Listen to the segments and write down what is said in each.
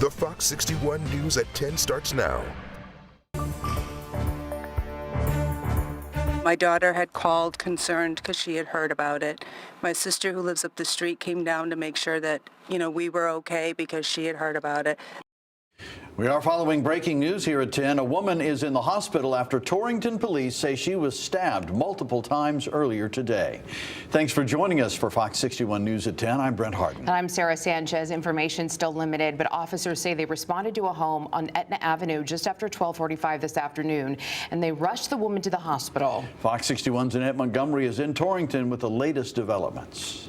The Fox 61 News at 10 starts now. My daughter had called concerned because she had heard about it. My sister, who lives up the street, came down to make sure that, we were okay because she had heard about it. We are following breaking news here at 10. A woman is in the hospital after Torrington police say she was stabbed multiple times earlier today. Thanks for joining us for Fox 61 News at 10. I'm Brent Harden. And I'm Sarah Sanchez. Information still limited, but officers say they responded to a home on Etna Avenue just after 12:45 this afternoon, and they rushed the woman to the hospital. Fox 61's Annette Montgomery is in Torrington with the latest developments.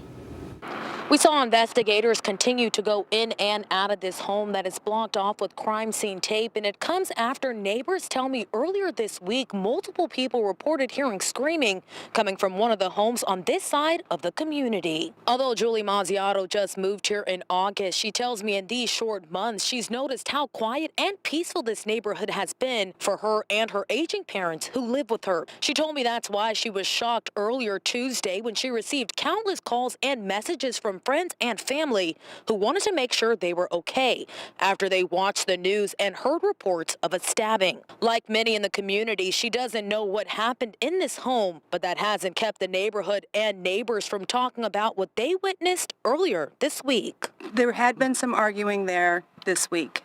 We saw investigators continue to go in and out of this home that is blocked off with crime scene tape, and it comes after neighbors tell me earlier this week multiple people reported hearing screaming coming from one of the homes on this side of the community. Although Julie Mazziato just moved here in August, she tells me in these short months she's noticed how quiet and peaceful this neighborhood has been for her and her aging parents who live with her. She told me that's why she was shocked earlier Tuesday when she received countless calls and messages from friends and family who wanted to make sure they were okay after they watched the news and heard reports of a stabbing. Like many in the community, she doesn't know what happened in this home, but that hasn't kept the neighborhood and neighbors from talking about what they witnessed earlier this week. There had been some arguing there this week.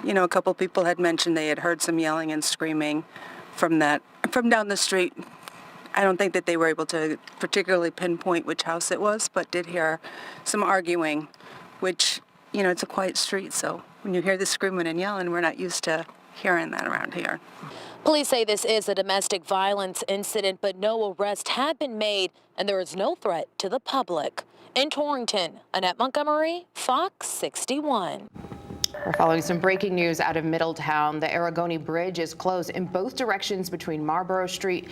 A couple people had mentioned they had heard some yelling and screaming from down the street. I don't think that they were able to particularly pinpoint which house it was, but did hear some arguing, which, it's a quiet street, so when you hear the screaming and yelling, we're not used to hearing that around here. Police say this is a domestic violence incident, but no arrest had been made, and there is no threat to the public. In Torrington, Annette Montgomery, Fox 61. We're following some breaking news out of Middletown. The Aragoni Bridge is closed in both directions between Marlborough Street,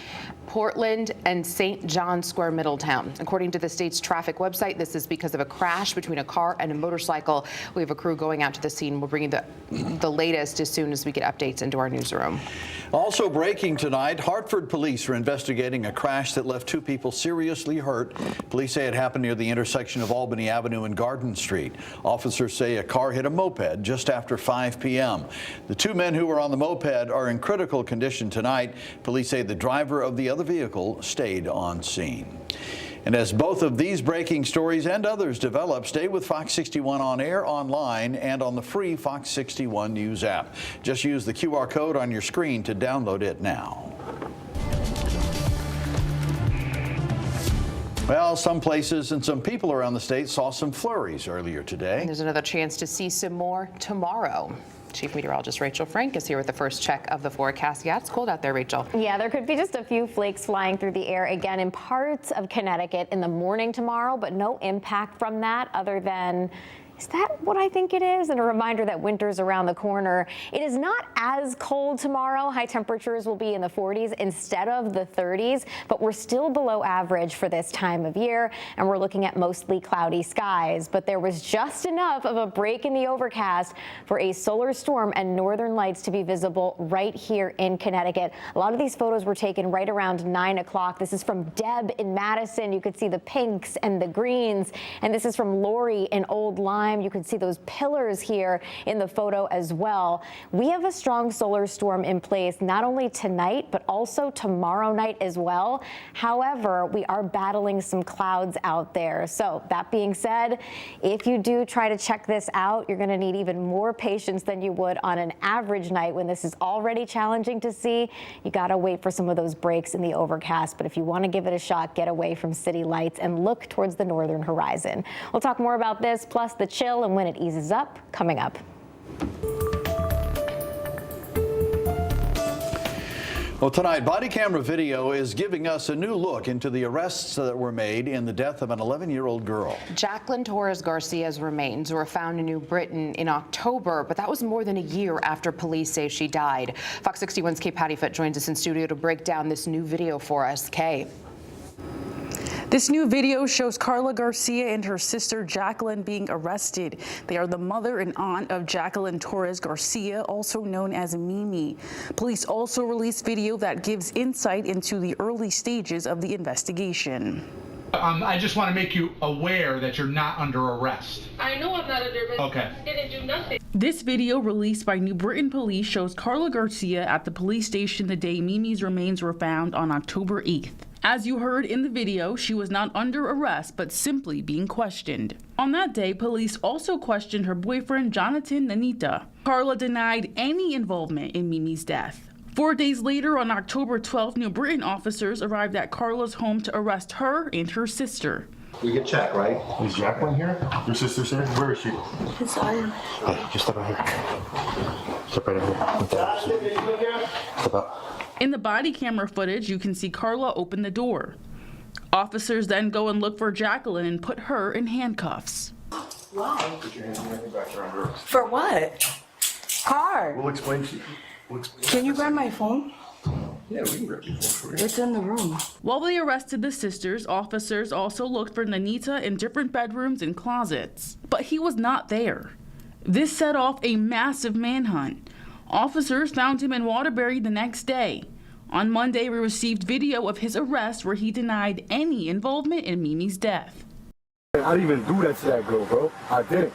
Portland, and St. John Square, Middletown. According to the state's traffic website, this is because of a crash between a car and a motorcycle. We have a crew going out to the scene. We'll bring you the latest as soon as we get updates into our newsroom. Also breaking tonight, Hartford police are investigating a crash that left two people seriously hurt. Police say it happened near the intersection of Albany Avenue and Garden Street. Officers say a car hit a moped just after 5 p.m. The two men who were on the moped are in critical condition tonight. Police say the driver of the other vehicle stayed on scene. And as both of these breaking stories and others develop, stay with Fox 61 on air, online, and on the free Fox 61 News app. Just use the QR code on your screen to download it now. Well, some places and some people around the state saw some flurries earlier today. And there's another chance to see some more tomorrow. Chief Meteorologist Rachel Frank is here with the first check of the forecast. Yeah, it's cold out there, Rachel. Yeah, there could be just a few flakes flying through the air again in parts of Connecticut in the morning tomorrow, but no impact from that other than, is that what I think it is? And a reminder that winter's around the corner. It is not as cold tomorrow. High temperatures will be in the 40s instead of the 30s, but we're still below average for this time of year, and we're looking at mostly cloudy skies. But there was just enough of a break in the overcast for a solar storm and northern lights to be visible right here in Connecticut. A lot of these photos were taken right around 9 o'clock. This is from Deb in Madison. You could see the pinks and the greens, and this is from Lori in Old Lyme. You can see those pillars here in the photo as well. We have a strong solar storm in place not only tonight, but also tomorrow night as well. However, we are battling some clouds out there. So that being said, if you do try to check this out, you're going to need even more patience than you would on an average night when this is already challenging to see. You got to wait for some of those breaks in the overcast. But if you want to give it a shot, get away from city lights and look towards the northern horizon. We'll talk more about this, plus the chill and when it eases up, coming up. Well, tonight, body camera video is giving us a new look into the arrests that were made in the death of an 11-year-old girl. Jacqueline Torres Garcia's remains were found in New Britain in October, but that was more than a year after police say she died. Fox 61's Kay Pattyfoot joins us in studio to break down this new video for us. Kay. This new video shows Carla Garcia and her sister Jacqueline being arrested. They are the mother and aunt of Jacqueline Torres Garcia, also known as Mimi. Police also released video that gives insight into the early stages of the investigation. I just want to make you aware that you're not under arrest. I know I'm not under arrest. Okay. I didn't do nothing. This video released by New Britain Police shows Carla Garcia at the police station the day Mimi's remains were found on October 8th. As you heard in the video, she was not under arrest, but simply being questioned. On that day, police also questioned her boyfriend, Jonathan Nanita. Carla denied any involvement in Mimi's death. 4 days later, on October 12th, New Britain officers arrived at Carla's home to arrest her and her sister. We get checked, right? Is Jacqueline here? Your sister's here? Where is she? Sorry. Hey, just step out here. Step right out here. Step out. In the body camera footage, you can see Carla open the door. Officers then go and look for Jacqueline and put her in handcuffs. Why? Put your hands behind your back, you're under arrest. For what? Car. We'll explain to you. Can you grab my phone? Yeah, we can grab your phone for you. It's in the room. While they arrested the sisters, officers also looked for Nanita in different bedrooms and closets. But he was not there. This set off a massive manhunt. Officers found him in Waterbury the next day. On Monday, we received video of his arrest where he denied any involvement in Mimi's death. I didn't even do that to that girl, bro. I didn't.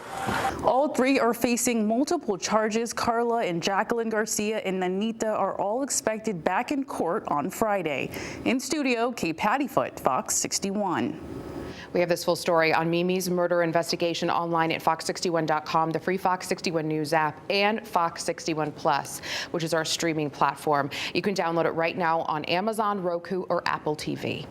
All three are facing multiple charges. Carla and Jacqueline Garcia and Nanita are all expected back in court on Friday. In studio, Kate Pattyfoot, Fox 61. We have this full story on Mimi's murder investigation online at fox61.com, the free Fox 61 News app, and Fox 61 Plus, which is our streaming platform. You can download it right now on Amazon, Roku, or Apple TV.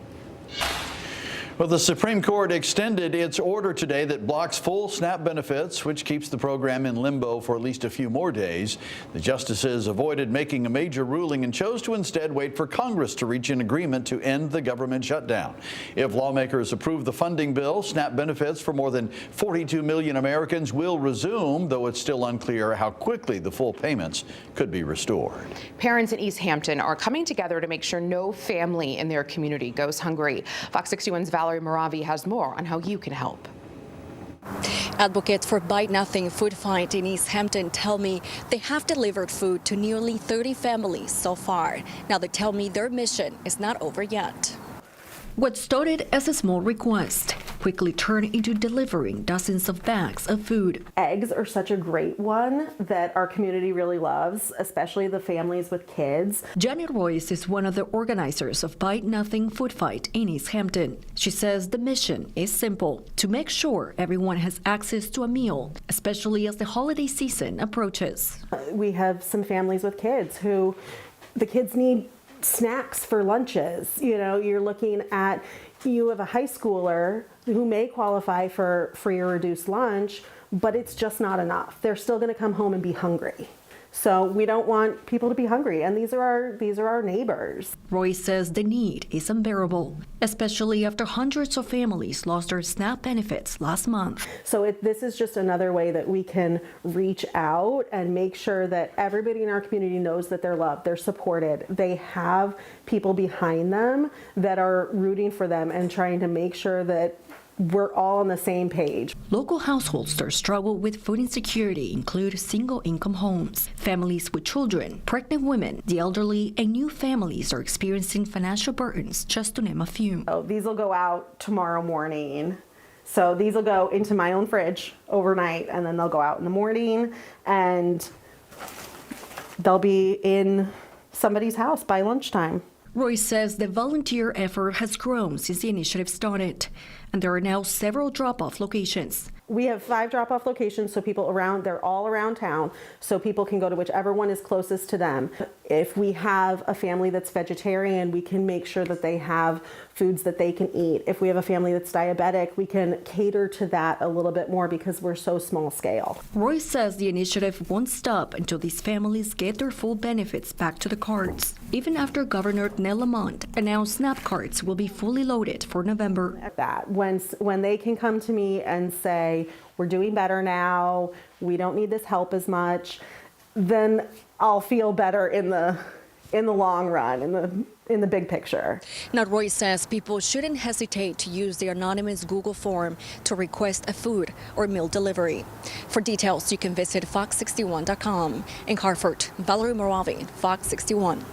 Well, the Supreme Court extended its order today that blocks full SNAP benefits, which keeps the program in limbo for at least a few more days. The justices avoided making a major ruling and chose to instead wait for Congress to reach an agreement to end the government shutdown. If lawmakers approve the funding bill, SNAP benefits for more than 42 million Americans will resume, though it's still unclear how quickly the full payments could be restored. Parents in East Hampton are coming together to make sure no family in their community goes hungry. Fox 61's Valerie Moravi has more on how you can help. Advocates for Bite Nothing Food Fight in East Hampton tell me they have delivered food to nearly 30 families so far. Now they tell me their mission is not over yet. What started as a small request quickly turned into delivering dozens of bags of food. Eggs are such a great one that our community really loves, especially the families with kids. Janet Royce is one of the organizers of Bite Nothing Food Fight in East Hampton. She says the mission is simple: to make sure everyone has access to a meal, especially as the holiday season approaches. We have some families with kids who the kids need snacks for lunches. You know, you're looking at, you have a high schooler who may qualify for free or reduced lunch, but it's just not enough. They're still going to come home and be hungry. So we don't want people to be hungry, and these are our neighbors. Roy says the need is unbearable, especially after hundreds of families lost their SNAP benefits last month. So this is just another way that we can reach out and make sure that everybody in our community knows that they're loved, they're supported, they have people behind them that are rooting for them and trying to make sure that we're all on the same page. Local households that struggle with food insecurity include single-income homes, families with children, pregnant women, the elderly, and new families are experiencing financial burdens, just to name a few. Oh, these will go out tomorrow morning. So these will go into my own fridge overnight, and then they'll go out in the morning, and they'll be in somebody's house by lunchtime. Roy says the volunteer effort has grown since the initiative started, and there are now several drop-off locations. We have 5 drop-off locations, so people they're all around town, so people can go to whichever one is closest to them. If we have a family that's vegetarian, we can make sure that they have foods that they can eat. If we have a family that's diabetic, we can cater to that a little bit more because we're so small scale. Roy says the initiative won't stop until these families get their full benefits back to the cards, even after Governor Ned Lamont announced SNAP cards will be fully loaded for November. When they can come to me and say, we're doing better now, we don't need this help as much, then I'll feel better in the long run, in the big picture. Now, Roy says people shouldn't hesitate to use the anonymous Google form to request a food or meal delivery. For details, you can visit fox61.com. In Hartford, Valerie Moravi, Fox 61.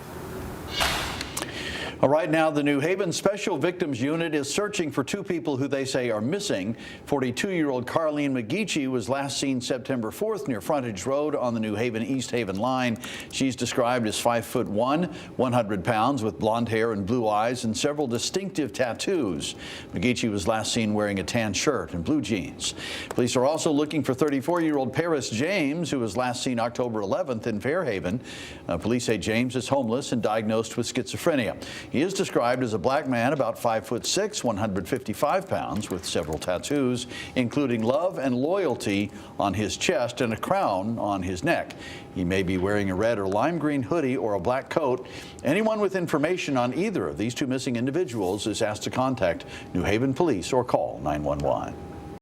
Right now, the New Haven Special Victims Unit is searching for two people who they say are missing. 42-year-old Carlene McGeechee was last seen September 4th near Frontage Road on the New Haven-East Haven line. She's described as 5'1", 100 pounds, with blonde hair and blue eyes and several distinctive tattoos. McGeechee was last seen wearing a tan shirt and blue jeans. Police are also looking for 34-year-old Paris James, who was last seen October 11th in Fairhaven. Police say James is homeless and diagnosed with schizophrenia. He is described as a black man about 5'6", 155 pounds, with several tattoos, including love and loyalty on his chest and a crown on his neck. He may be wearing a red or lime green hoodie or a black coat. Anyone with information on either of these two missing individuals is asked to contact New Haven Police or call 911.